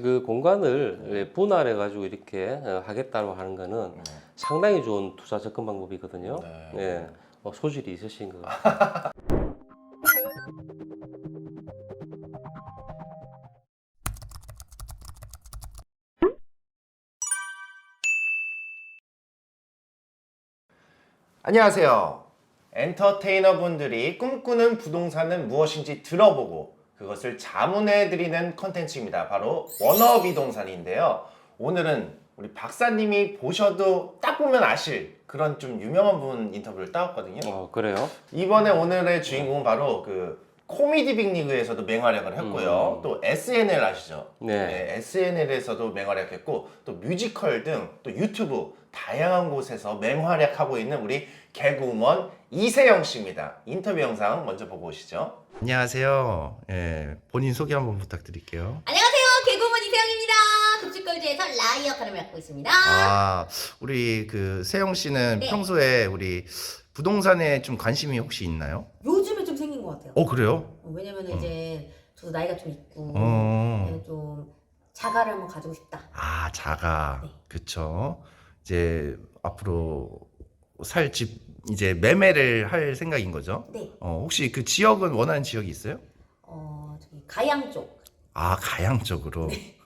그 공간을 분할해 가지고 이렇게 하겠다고 하는 거는 상당히 좋은 투자 접근 방법이거든요. 네. 소질이 있으신 것 같아요. 안녕하세요. 엔터테이너 분들이 꿈꾸는 부동산은 무엇인지 들어보고 그것을 자문해드리는 컨텐츠입니다. 바로 워너비동산인데요. 오늘은 우리 박사님이 보셔도 딱 보면 아실 그런 좀 유명한 분 인터뷰를 따왔거든요. 그래요? 이번에 오늘의 주인공은 바로 그 코미디 빅리그에서도 맹활약을 했고요. 또 SNL 아시죠? 네. SNL에서도 맹활약했고 또 뮤지컬 등 또 유튜브 다양한 곳에서 맹활약하고 있는 우리 개그우먼 이세영 씨입니다. 인터뷰 영상 먼저 보고 오시죠. 안녕하세요. 본인 소개 한번 부탁드릴게요. 안녕하세요. 개그우먼 이세영입니다. 급식걸즈에서 라이 역할을 맡고 있습니다. 우리 그 세영 씨는 네. 평소에 우리 부동산에 좀 관심이 혹시 있나요? 요즘에 좀 생긴 것 같아요. 그래요? 왜냐면 이제 저도 나이가 좀 있고 어. 좀 자가를 한번 가지고 싶다. 자가. 네. 그쵸. 이제 앞으로 살 집 이제 매매를 할 생각인 거죠? 네. 혹시 그 지역은 원하는 지역이 있어요? 저기 가양 쪽. 가양 쪽으로. 네.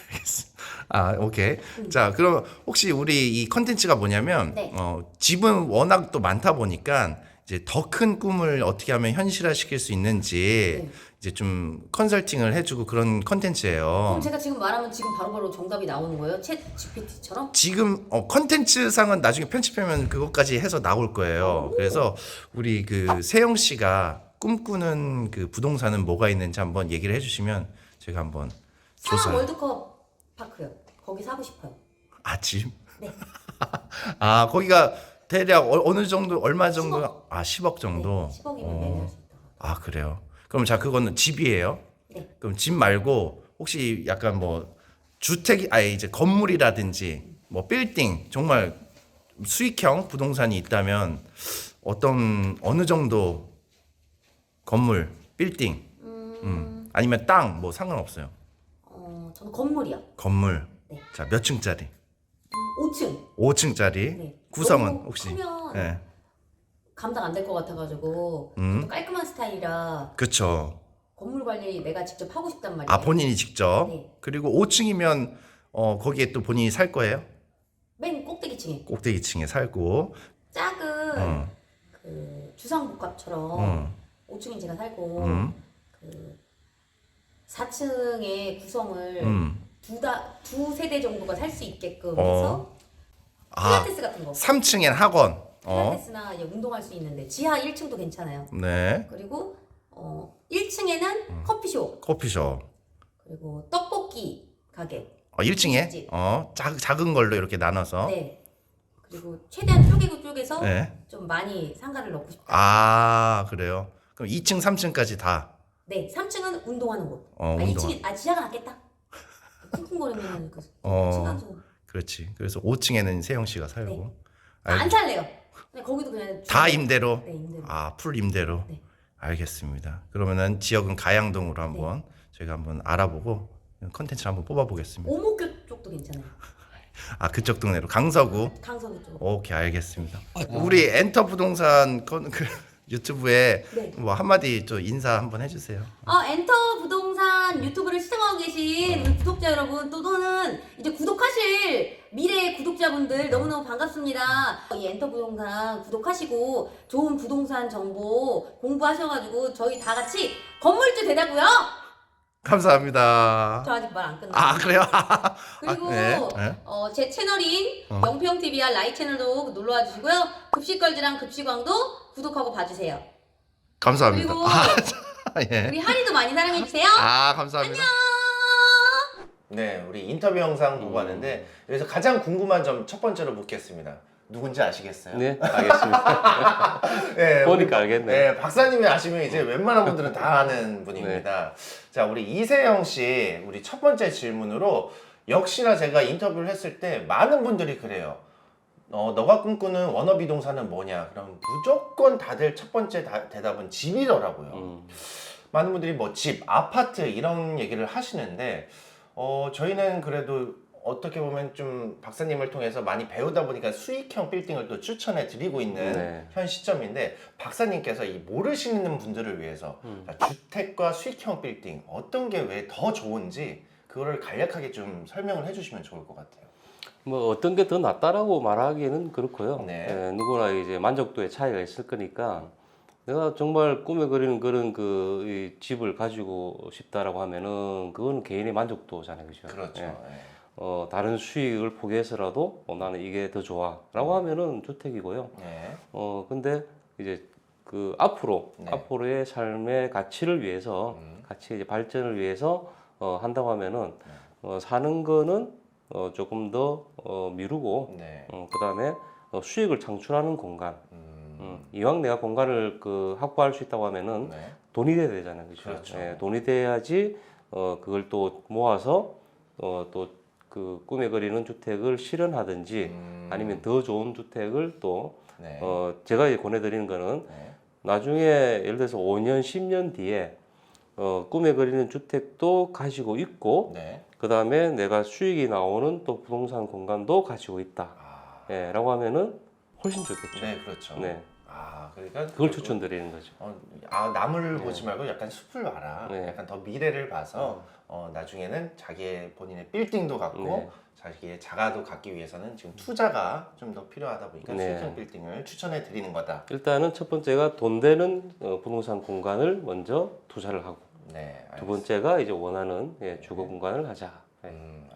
알겠습니다. 오케이. 자, 그럼 혹시 우리 이 컨텐츠가 뭐냐면, 네. 집은 워낙 또 많다 보니까, 이제 더 큰 꿈을 어떻게 하면 현실화 시킬 수 있는지, 네. 이제 좀 컨설팅을 해주고 그런 컨텐츠예요. 그럼 제가 지금 말하면 지금 바로바로 정답이 나오는 거예요? 챗 GPT처럼? 지금 컨텐츠상은 나중에 편집하면 그것까지 해서 나올 거예요. 그래서 우리 그 세영 씨가 꿈꾸는 그 부동산은 뭐가 있는지 한번 얘기를 해주시면 제가 한번 상암 조사. 월드컵 파크요. 거기 사고 싶어요. 집? 네. 거기가 대략 어느 정도, 얼마 정도? 10억. 10억 정도? 네, 10억이면 매매할 수 있다. 그래요. 그럼 자, 그거는 집이에요? 네. 그럼 집 말고 혹시 약간 뭐 주택이, 이제 건물이라든지 뭐 빌딩, 정말 수익형 부동산이 있다면 어느 정도 건물, 빌딩, 아니면 땅, 뭐 상관없어요. 저는 건물이요. 건물. 네. 자, 몇 층짜리? 5층. 5층짜리. 네. 구성은 너무 혹시? 크면 네. 감당 안 될 것 같아가지고 저도 깔끔한 스타일이라 그쵸. 건물 관리 내가 직접 하고 싶단 말이에요. 본인이 직접. 네. 그리고 5층이면 거기에 또 본인이 살 거예요? 맨 꼭대기층에 꼭대기층에 살고. 작은 그 주상복합처럼 5층인 제가 살고 그 4층의 구성을 두 세대 정도가 살 수 있게끔 해서 필라테스 같은 거 3층엔 학원. 필라테스나 이제 운동할 수 있는데 지하 1층도 괜찮아요. 네. 그리고 1층에는 커피숍 커피숍. 그리고 떡볶이 가게 1층에 집. 작은 걸로 이렇게 나눠서. 네. 그리고 최대한 쪼개서 네. 좀 많이 상가를 넣고 싶다. 그래요. 그럼 2층, 3층까지 다. 네, 3층은 운동하는 곳. 운동화. 2층이 지하가 낫겠다. 쿵쿵거리면 그 층간소음. 그렇지. 그래서 5층에는 세영 씨가 살고. 안 살래요. 그냥 거기도 그냥 다 임대로. 네, 임대로. 풀 임대로. 네. 알겠습니다. 그러면은 지역은 가양동으로 한번 저희가 한번 알아보고 컨텐츠를 한번 뽑아보겠습니다. 오목교 쪽도 괜찮아요. 그쪽 동네로 강서구. 강서구 쪽. 오케이, 알겠습니다. 우리 엔터 부동산 유튜브에 네. 뭐 한마디 좀 인사 한번 해주세요. 엔터 부동산 유튜브를 시청하고 계신 우리 구독자 여러분 또는 이제 구독하실 미래의 구독자분들 너무너무 반갑습니다. 이 엔터 부동산 구독하시고 좋은 부동산 정보 공부하셔가지고 저희 다 같이 건물주 되자고요. 감사합니다. 저 아직 말 안 끝났어요. 그래요? 그리고 네. 제 채널인 영평TV와 라이 채널도 놀러와 주시고요. 급식걸즈랑 급식왕도 구독하고 봐주세요. 감사합니다. 그리고 예. 우리 한이도 많이 사랑해주세요. 감사합니다. 네, 우리 인터뷰 영상 보고 왔는데 여기서 가장 궁금한 점 첫 번째로 묻겠습니다. 누군지 아시겠어요? 네, 알겠습니다. 네, 보니까 알겠네. 네, 박사님이 아시면 이제 웬만한 분들은 다 아는 분입니다. 자, 우리 이세영 씨, 우리 첫 번째 질문으로 역시나 제가 인터뷰를 했을 때 많은 분들이 그래요. 너가 꿈꾸는 워너비동산은 뭐냐? 그럼 무조건 다들 첫 번째 대답은 집이더라고요. 많은 분들이 뭐 집, 아파트 이런 얘기를 하시는데 저희는 그래도 어떻게 보면 좀 박사님을 통해서 많이 배우다 보니까 수익형 빌딩을 또 추천해 드리고 있는 네. 현 시점인데 박사님께서 이 모르시는 분들을 위해서 주택과 수익형 빌딩 어떤 게 왜 더 좋은지 그거를 간략하게 좀 설명을 해주시면 좋을 것 같아요. 뭐 어떤 게 더 낫다라고 말하기는 그렇고요. 네. 예, 누구나 이제 만족도의 차이가 있을 거니까 내가 정말 꿈에 그리는 그런 이 집을 가지고 싶다라고 하면은 그건 개인의 만족도잖아요, 그죠? 그렇죠. 예. 네. 다른 수익을 포기해서라도 나는 이게 더 좋아라고 하면은 주택이고요. 네. 근데 이제 앞으로 네. 앞으로의 삶의 가치를 위해서 가치 이제 발전을 위해서 한다고 하면은 사는 거는 조금 더 미루고 네. 그다음에 수익을 창출하는 공간. 이왕 내가 공간을 확보할 수 있다고 하면은 네. 돈이 돼야 되잖아요, 그죠? 그렇죠. 예, 돈이 돼야지 그걸 또 모아서 또 꿈에 그리는 주택을 실현하든지 아니면 더 좋은 주택을 또 네. 제가 이제 권해드리는 거는 네. 나중에 예를 들어서 5년, 10년 뒤에 꿈에 그리는 주택도 가지고 있고 네. 그 다음에 내가 수익이 나오는 또 부동산 공간도 가지고 있다. 아, 예, 라고 하면은 훨씬 좋겠죠. 네, 그렇죠. 네. 그러니까 그걸 추천드리는 거죠. 남을 보지 말고 약간 숲을 봐라. 네. 약간 더 미래를 봐서 나중에는 자기의 본인의 빌딩도 갖고 네. 자기의 자가도 갖기 위해서는 지금 투자가 좀 더 필요하다 보니까 네. 수익형 빌딩을 추천해 드리는 거다. 일단은 첫 번째가 돈 되는 부동산 공간을 먼저 투자를 하고 네. 두 번째가 이제 원하는 주거 공간을 하자.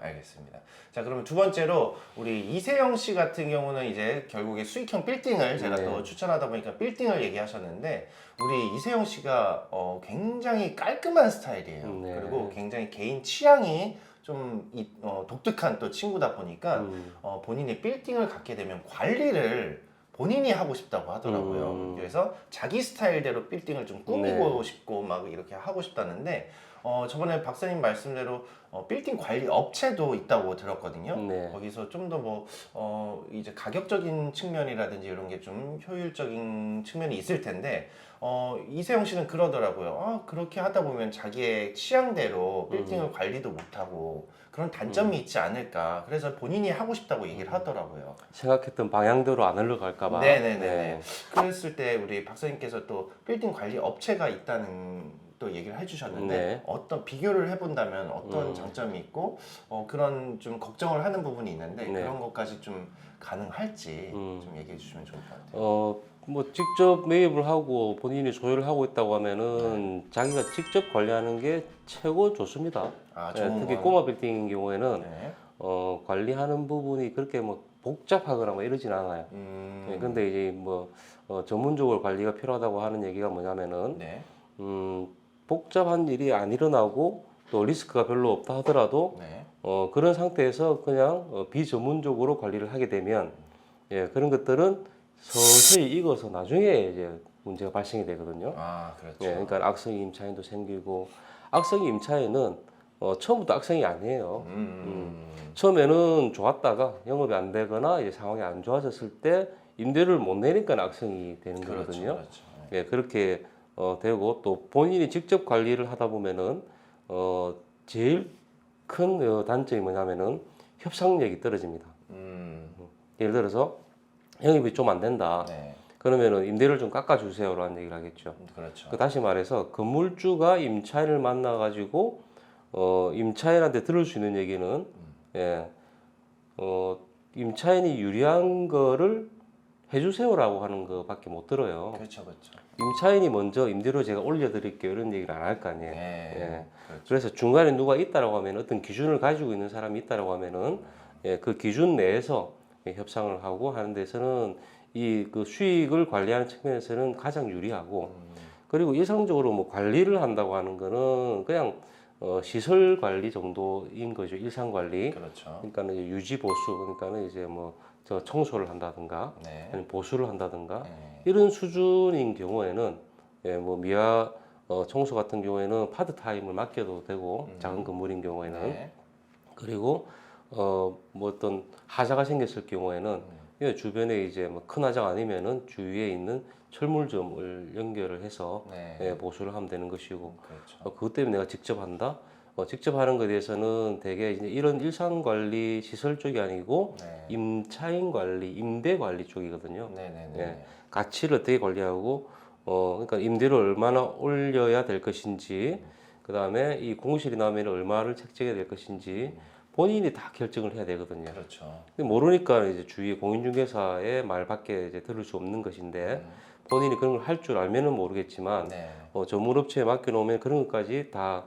알겠습니다. 자, 그러면 두 번째로 우리 이세영 씨 같은 경우는 이제 결국에 수익형 빌딩을 제가 네. 또 추천하다 보니까 빌딩을 얘기하셨는데 우리 이세영 씨가 굉장히 깔끔한 스타일이에요. 네. 그리고 굉장히 개인 취향이 좀 독특한 또 친구다 보니까 본인이 빌딩을 갖게 되면 관리를 본인이 하고 싶다고 하더라고요. 그래서 자기 스타일대로 빌딩을 좀 꾸미고 싶고 막 이렇게 하고 싶다는데 저번에 박사님 말씀대로 빌딩 관리 업체도 있다고 들었거든요. 네. 거기서 좀 더 뭐 이제 가격적인 측면이라든지 이런 게 좀 효율적인 측면이 있을 텐데 이세영 씨는 그러더라고요. 그렇게 하다 보면 자기의 취향대로 빌딩을 관리도 못하고 그런 단점이 있지 않을까. 그래서 본인이 하고 싶다고 얘기를 하더라고요. 생각했던 방향대로 안 흘러갈까 봐. 네네네. 그랬을 때 우리 박사님께서 또 빌딩 관리 업체가 있다는 또 얘기를 해주셨는데 네. 어떤 비교를 해본다면 어떤 장점이 있고 그런 좀 걱정을 하는 부분이 있는데 네. 그런 것까지 좀 가능할지 좀 얘기해 주시면 좋을 것 같아요. 뭐 직접 매입을 하고 본인이 소유를 하고 있다고 하면은 자기가 직접 관리하는 게 최고 좋습니다. 좋은 특히 건. 꼬마 빌딩인 경우에는 네. 관리하는 부분이 그렇게 뭐 복잡하거나 뭐 이러진 않아요. 근데 이제 뭐 전문적으로 관리가 필요하다고 하는 얘기가 뭐냐면은 네. 복잡한 일이 안 일어나고 또 리스크가 별로 없다 하더라도 네. 그런 상태에서 그냥 비전문적으로 관리를 하게 되면 그런 것들은 서서히 익어서 나중에 이제 문제가 발생이 되거든요. 그렇죠. 그러니까 악성이 임차인도 생기고 악성이 임차인은 처음부터 악성이 아니에요. 처음에는 좋았다가 영업이 안 되거나 이제 상황이 안 좋아졌을 때 임대료를 못 내니까 악성이 되는 거거든요. 그렇죠. 그렇게 되고 또 본인이 직접 관리를 하다 보면은 제일 큰 단점이 뭐냐면은 협상력이 떨어집니다. 예를 들어서 영업이 좀 안 된다. 네. 그러면은 임대료를 좀 깎아주세요라는 얘기를 하겠죠. 그렇죠. 다시 말해서 건물주가 임차인을 만나 가지고 임차인한테 들을 수 있는 얘기는 임차인이 유리한 거를 해주세요라고 하는 거밖에 못 들어요. 그렇죠. 임차인이 먼저 임대료 제가 올려드릴게요 이런 얘기를 안 할 거 아니에요. 네. 그렇죠. 그래서 중간에 누가 있다라고 하면 어떤 기준을 가지고 있는 사람이 있다라고 하면은 그 기준 내에서 협상을 하고 하는 데서는 그 수익을 관리하는 측면에서는 가장 유리하고 그리고 일상적으로 뭐 관리를 한다고 하는 거는 그냥 시설 관리 정도인 거죠. 일상 관리. 그렇죠. 그러니까 이제 유지 보수 그러니까는 이제 뭐 저 청소를 한다든가 네. 아니면 보수를 한다든가 네. 이런 수준인 경우에는 뭐 미화 청소 같은 경우에는 파트타임을 맡겨도 되고 작은 건물인 경우에는 네. 그리고 뭐 어떤 하자가 생겼을 경우에는 예, 주변에 이제 뭐 큰 화장 아니면은 주위에 있는 철물점을 연결을 해서 네. 예, 보수를 하면 되는 것이고 그렇죠. 그것 때문에 내가 직접 한다. 직접 하는 것에 대해서는 대개 이제 이런 일상 관리 시설 쪽이 아니고 네. 임차인 관리, 임대 관리 쪽이거든요. 네네네. 예. 가치를 어떻게 관리하고 그러니까 임대료 얼마나 올려야 될 것인지 그다음에 이 공실이 나면 얼마를 책정해야 될 것인지 본인이 다 결정을 해야 되거든요. 그렇죠. 근데 모르니까 이제 주위 공인중개사의 말밖에 이제 들을 수 없는 것인데 본인이 그런 걸 할 줄 알면은 모르겠지만 네. 전문업체에 맡겨놓으면 그런 것까지 다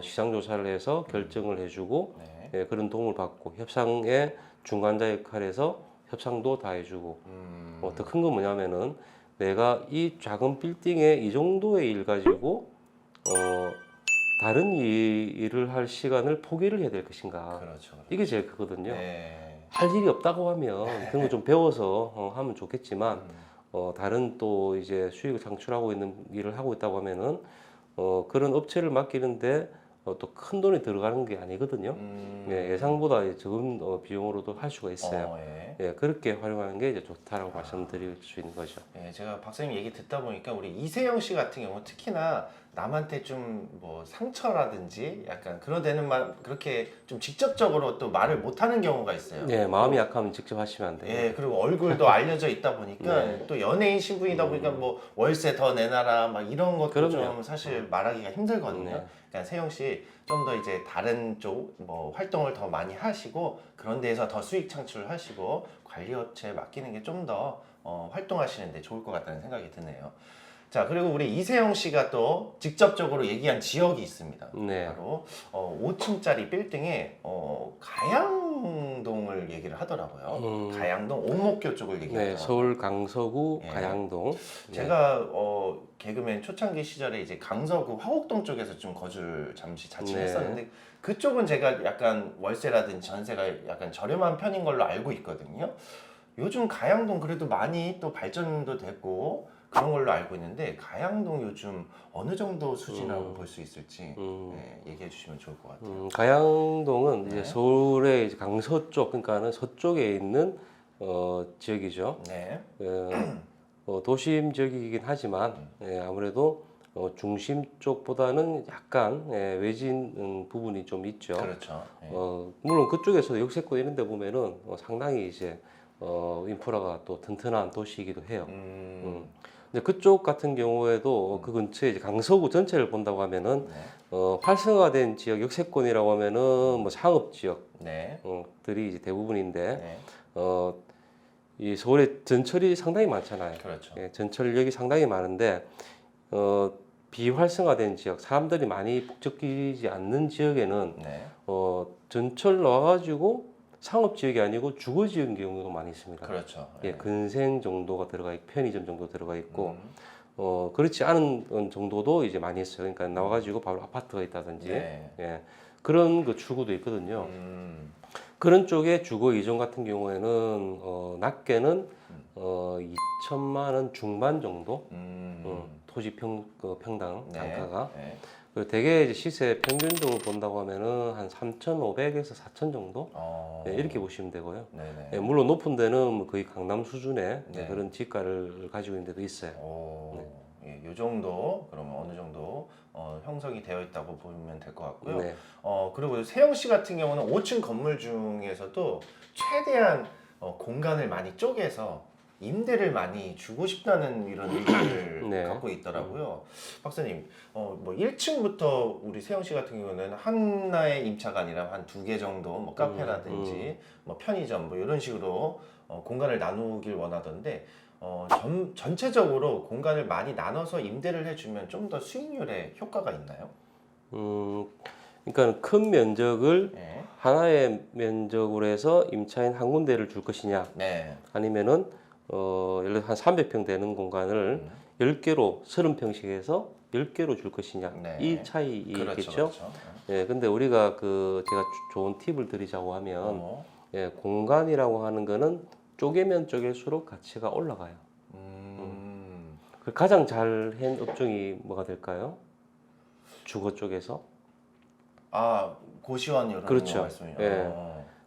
시장 조사를 해서 결정을 해주고 네. 예, 그런 도움을 받고 협상의 중간자 역할에서 협상도 다 해주고 더 큰 건 뭐냐면은 내가 이 작은 빌딩에 이 정도의 일 가지고 다른 일을 할 시간을 포기를 해야 될 것인가 그렇죠. 이게 제일 크거든요. 네. 할 일이 없다고 하면 그런 거 좀 배워서 하면 좋겠지만 다른 또 이제 수익을 창출하고 있는 일을 하고 있다고 하면은 그런 업체를 맡기는데 또 큰 돈이 들어가는 게 아니거든요. 예, 예상보다 적은 비용으로도 할 수가 있어요. 예. 예, 그렇게 활용하는 게 이제 좋다라고 말씀드릴 수 있는 거죠. 예, 제가 박사님 얘기 듣다 보니까 우리 이세영 씨 같은 경우 특히나 남한테 좀 뭐 상처라든지 약간 그런 데는 말 그렇게 좀 직접적으로 또 말을 못 하는 경우가 있어요. 예, 마음이 약하면 직접 하시면 안 돼요. 예, 그리고 얼굴도 알려져 있다 보니까 네. 또 연예인 신분이다 보니까 뭐 월세 더 내놔라 막 이런 것도 그럼요. 좀 사실 말하기가 힘들거든요. 네. 그러니까 세영 씨 좀 더 이제 다른 쪽 뭐 활동을 더 많이 하시고 그런 데에서 더 수익 창출을 하시고 관리업체에 맡기는 게 좀 더 활동하시는데 좋을 것 같다는 생각이 드네요. 자, 그리고 우리 이세영 씨가 또 직접적으로 얘기한 지역이 있습니다. 네. 바로 5층짜리 빌딩에 가양동을 얘기를 하더라고요. 가양동 오목교 쪽을 네, 얘기하더라고요. 서울 강서구 예. 가양동. 네. 제가 개그맨 초창기 시절에 이제 강서구 화곡동 쪽에서 좀 거주를 잠시 자취를 네. 했었는데 그쪽은 제가 약간 월세라든지 전세가 약간 저렴한 편인 걸로 알고 있거든요. 요즘 가양동 그래도 많이 또 발전도 됐고 그런 걸로 알고 있는데 가양동 요즘 어느 정도 수준이라고 볼 수 있을지 얘기해 주시면 좋을 것 같아요. 가양동은 이제 네. 서울의 이제 강서쪽, 그러니까는 서쪽에 있는 지역이죠. 네. 도심 지역이긴 하지만 아무래도 중심 쪽보다는 약간 외진 부분이 좀 있죠. 그렇죠. 네. 물론 그쪽에서 역세권 이런 데 보면은 상당히 이제 인프라가 또 튼튼한 도시이기도 해요. 근데 그쪽 같은 경우에도 그 근처에 이제 강서구 전체를 본다고 하면은 네. 활성화된 지역 역세권이라고 하면은 뭐 상업 네. 지역들이 이제 대부분인데 네. 이 서울에 전철이 상당히 많잖아요. 그렇죠. 예, 전철역이 상당히 많은데 비활성화된 지역, 사람들이 많이 북적이지 않는 지역에는 네. 전철 나와가지고 상업 지역이 아니고 주거 지역인 경우도 많이 있습니다. 그렇죠. 예, 근생 정도가 들어가 있고 편의점 정도 들어가 있고 음. 그렇지 않은 정도도 이제 많이 있어요. 그러니까 나와가지고 바로 아파트가 있다든지 네. 예, 그런 그 추구도 있거든요. 그런 쪽에 주거 이전 같은 경우에는 낮게는 2천만 원 중반 정도 토지 평당 네. 단가가 네. 그리고 대개 이제 시세 평균적으로 본다고 하면은 한 3,500에서 4,000 정도 네, 이렇게 보시면 되고요. 네네. 네, 물론 높은 데는 뭐 거의 강남 수준의 네. 그런 지가를 가지고 있는 데도 있어요. 예, 요 정도 그러면 어느 정도 형성이 되어 있다고 보면 될 것 같고요. 네. 그리고 세영 씨 같은 경우는 5층 건물 중에서도 최대한 공간을 많이 쪼개서 임대를 많이 주고 싶다는 이런 의지를 네. 갖고 있더라고요. 박사님, 뭐 1층부터 우리 세영 씨 같은 경우는 하나의 임차가 아니라 한 2개 정도 뭐 카페라든지 뭐 편의점 뭐 이런 식으로 공간을 나누길 원하던데 전체적으로 공간을 많이 나눠서 임대를 해주면 좀 더 수익률에 효과가 있나요? 그러니까 큰 면적을 네. 하나의 면적으로 해서 임차인 한 군데를 줄 것이냐 네. 아니면은 예를 들어 한 300평 되는 공간을 10개로 30평씩 해서 10개로 줄 것이냐 네. 이 차이겠죠. 그렇죠. 그렇죠. 예, 근데 우리가 제가 좋은 팁을 드리자고 하면 예, 공간이라고 하는 거는 쪼개면 쪼갤수록 가치가 올라가요. 가장 잘한 업종이 뭐가 될까요? 주거 쪽에서 고시원 이런 그렇죠. 거 말씀이요. 예.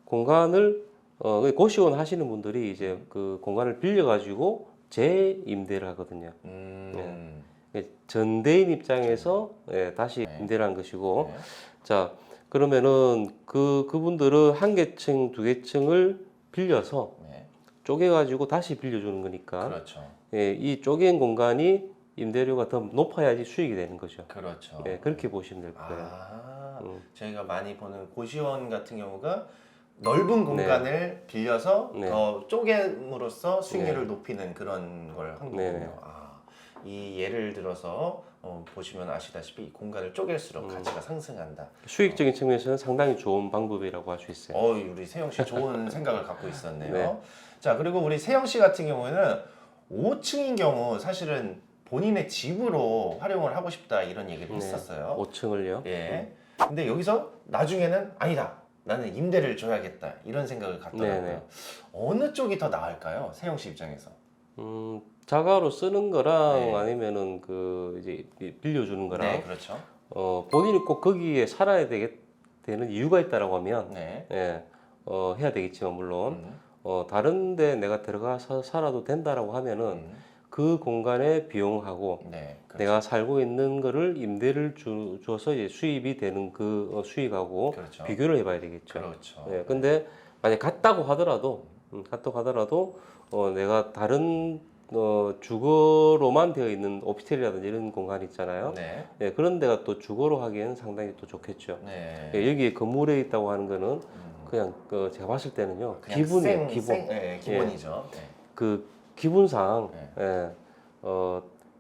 공간을 고시원 하시는 분들이 이제 그 공간을 빌려가지고 재임대를 하거든요. 전대인 입장에서 다시 임대를 한 것이고, 네. 자 그러면은 그분들은 한 개층, 두 개층을 빌려서 네. 쪼개가지고 다시 빌려주는 거니까, 그렇죠. 이 쪼갠 공간이 임대료가 더 높아야지 수익이 되는 거죠. 그렇죠. 그렇게 보시면 될 거예요. 저희가 많이 보는 고시원 같은 경우가 넓은 공간을 빌려서 네. 더 쪼개므로써 수익률을 네. 높이는 그런 걸 한 거군요. 네네. 이 예를 들어서 보시면 아시다시피 이 공간을 쪼갤수록 가치가 상승한다. 수익적인 측면에서는 상당히 좋은 방법이라고 할 수 있어요. 우리 세영 씨 좋은 생각을 갖고 있었네요. 네. 자, 그리고 우리 세영 씨 같은 경우에는 5층인 경우 사실은 본인의 집으로 활용을 하고 싶다 이런 얘기를 했었어요. 5층을요? 예. 근데 여기서 나중에는 아니다. 나는 임대를 줘야겠다. 이런 생각을 갖더라고요. 네네. 어느 쪽이 더 나을까요? 세영 씨 입장에서. 자가로 쓰는 거랑 네. 아니면은 그 이제 빌려주는 거랑 네, 그렇죠. 본인이 꼭 거기에 살아야 되는 이유가 있다라고 하면 네. 해야 되겠지만 물론 음, 다른데 내가 들어가서 살아도 된다라고 하면은 그 공간의 비용하고 네. 그렇죠. 내가 살고 있는 거를 임대를 줘서 이제 수입이 되는 그 수익하고 그렇죠. 비교를 해봐야 되겠죠. 그렇죠. 근데 만약 같다고 하더라도 내가 다른 주거로만 되어 있는 오피스텔이라든지 이런 공간 있잖아요. 네. 그런 데가 또 주거로 하기에는 상당히 또 좋겠죠. 네. 여기에 건물에 있다고 하는 거는 그냥 제가 봤을 때는요. 그냥 기분이에요. 기분. 네, 기본이죠. 네. 그 기분상 네.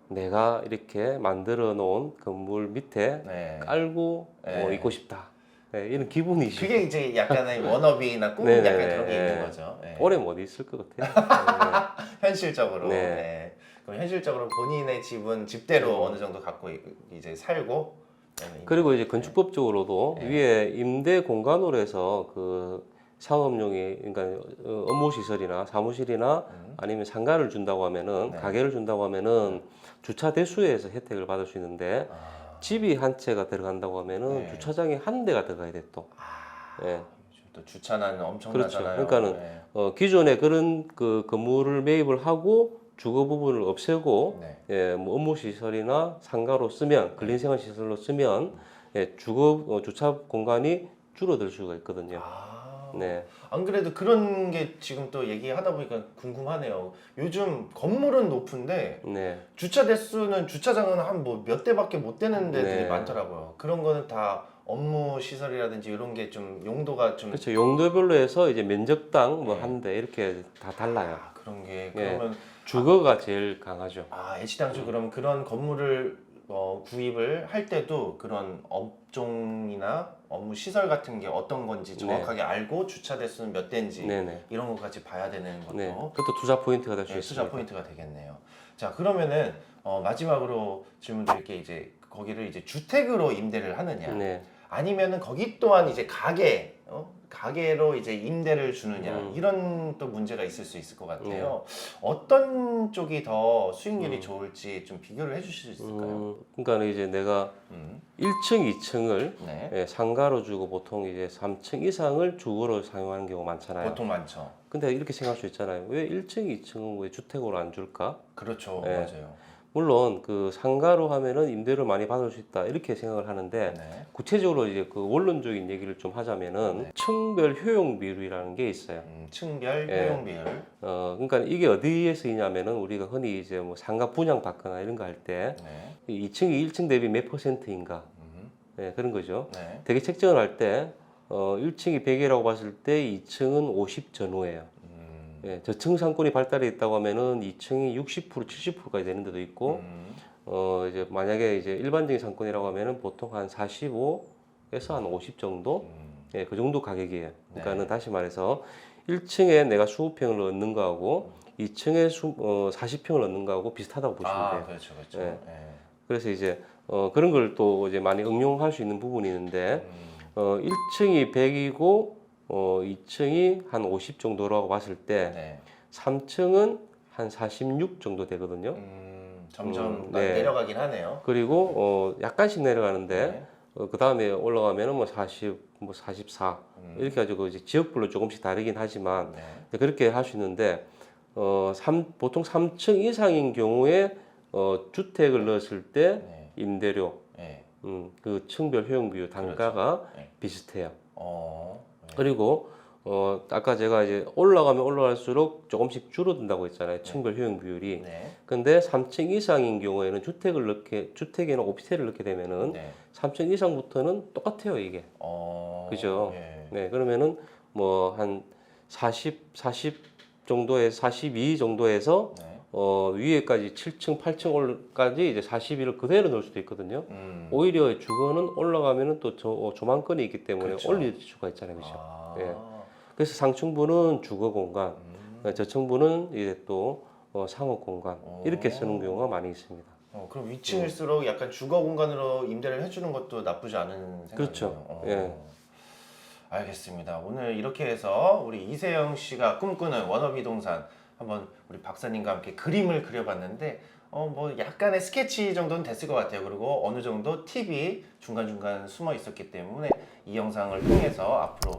내가 이렇게 만들어 놓은 건물 밑에 네. 깔고 네. 있고 싶다. 이런 기분이 그게 이제 약간의 워너비나 꿈 네네네. 약간 그런 게 네. 있는 거죠. 네. 오래 못 있을 것 같아요. 현실적으로. 네. 네. 그럼 현실적으로 본인의 집은 집대로 어느 정도 갖고 이제 살고. 그리고 이제 건축법적으로도 네. 위에 임대 공간으로 해서 그 상업용이 그러니까 업무 시설이나 사무실이나 아니면 상가를 준다고 하면은 네. 가게를 준다고 하면은 주차 대수에서 혜택을 받을 수 있는데 집이 한 채가 들어간다고 하면은 네. 주차장이 한 대가 들어가야 돼 또. 예. 요즘 또 주차난 그렇죠. 엄청나잖아요. 그러니까는 네. 기존에 그런 그 건물을 매입을 하고 주거 부분을 없애고 네. 뭐 업무 시설이나 상가로 쓰면 근린생활 시설로 쓰면 주거 주차 공간이 줄어들 수가 있거든요. 네. 안 그래도 그런 게 지금 또 얘기하다 보니까 궁금하네요. 요즘 건물은 높은데 네. 주차 대수는 주차장은 한 뭐 몇 대밖에 못 되는 데들이 네. 많더라고요. 그런 거는 다 업무 시설이라든지 이런 게 좀 용도가 좀 그렇죠. 용도별로 해서 이제 면적당 뭐 네. 한 대 이렇게 다 달라요. 그런 게 예. 그러면 주거가 제일 강하죠. 애시당초 그럼 그런 건물을 구입을 할 때도 그런 업종이나 업무 시설 같은 게 어떤 건지 정확하게 알고 주차 대수는 몇 대인지 네네. 이런 것까지 봐야 되는 것도 네. 그것도 투자 포인트가 될 수 네, 있습니다. 투자 포인트가 되겠네요. 자, 그러면은 마지막으로 질문 드릴게 이제 거기를 이제 주택으로 임대를 하느냐 네. 아니면은 거기 또한 이제 가게로 이제 임대를 주느냐 이런 또 문제가 있을 수 있을 것 같아요. 어떤 쪽이 더 수익률이 좋을지 좀 비교를 해주실 수 있을까요? 그러니까 이제 내가 1층, 2층을 네, 상가로 주고 보통 이제 3층 이상을 주거로 사용하는 경우가 많잖아요. 보통 많죠. 근데 이렇게 생각할 수 있잖아요. 왜 1층, 2층은 왜 주택으로 안 줄까? 그렇죠, 네. 맞아요. 물론 그 상가로 하면은 임대를 많이 받을 수 있다 이렇게 생각을 하는데 네, 구체적으로 이제 그 원론적인 얘기를 좀 하자면은 층별 효용 비율이라는 게 있어요. 층별 예. 효용 비율. 그러니까 이게 어디에 쓰이냐면은 우리가 흔히 이제 뭐 상가 분양 받거나 이런 거 할 때 네, 2층이 1층 대비 몇 %인가 그런 거죠. 네, 대개 책정을 할 때 1층이 100이라고 봤을 때 2층은 50 전후예요. 저층 상권이 발달해 있다고 하면은 2층이 60% 70%까지 되는 데도 있고 이제 만약에 이제 일반적인 상권이라고 하면은 보통 한 45에서 한 50 정도 그 정도 가격이에요. 그러니까는 다시 말해서 1층에 내가 20평을 얻는 거하고 2층에 40평을 얻는 거하고 비슷하다고 보시면 돼요. 그렇죠, 그렇죠. 네. 네. 그래서 이제 그런 걸 또 이제 많이 응용할 수 있는 부분이 있는데 1층이 100이고 2층이 한 50 정도라고 봤을 때 네. 3층은 한 46 정도 되거든요. 점점 네. 내려가긴 하네요. 그리고 약간씩 내려가는데 그 다음에 올라가면은 뭐 40, 뭐 44 이렇게 가지고 이제 지역별로 조금씩 다르긴 하지만 네. 그렇게 할 수 있는데 보통 3층 이상인 경우에 주택을 넣었을 때 네. 임대료, 네. 그 층별 효용비율 단가가 네. 비슷해요. 네. 그리고 아까 제가 이제 올라가면 올라갈수록 조금씩 줄어든다고 했잖아요. 층별 효용 비율이. 네. 근데 3층 이상인 경우에는 주택에는 오피스텔을 넣게 되면은 네. 3층 이상부터는 똑같아요, 이게. 그죠? 예. 네, 그러면은 뭐 한 40 정도에서 42 정도에서 네. 위에까지 7층, 8층까지 이제 41을 그대로 넣을 수도 있거든요. 오히려 주거는 올라가면은 또 조망권이 있기 때문에 그렇죠. 올릴 수가 있잖아요, 그렇죠? 아. 예. 그래서 상층부는 주거 공간, 저층부는 이제 또 상업 공간 이렇게 쓰는 경우가 많이 있습니다. 그럼 위층일수록 약간 주거 공간으로 임대를 해주는 것도 나쁘지 않은 생각이네요. 그렇죠. 예. 알겠습니다. 오늘 이렇게 해서 우리 이세영 씨가 꿈꾸는 워너비 동산 한번 우리 박사님과 함께 그림을 그려봤는데 뭐 약간의 스케치 정도는 됐을 것 같아요. 그리고 어느 정도 팁이 중간중간 숨어 있었기 때문에 이 영상을 통해서 앞으로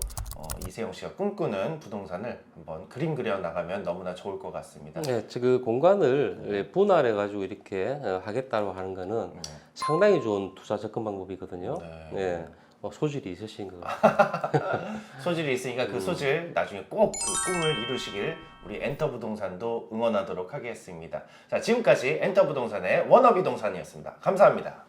이세영 씨가 꿈꾸는 부동산을 한번 그림 그려 나가면 너무나 좋을 것 같습니다. 네, 그 공간을 분할해 가지고 이렇게 하겠다고 하는 거는 상당히 좋은 투자 접근 방법이거든요. 네. 네. 소질이 있으신 것 같아요. 소질이 있으니까 그 소질 나중에 꼭 그 꿈을 이루시길 우리 엔터 부동산도 응원하도록 하겠습니다. 자, 지금까지 엔터 부동산의 워너비 동산이었습니다. 감사합니다.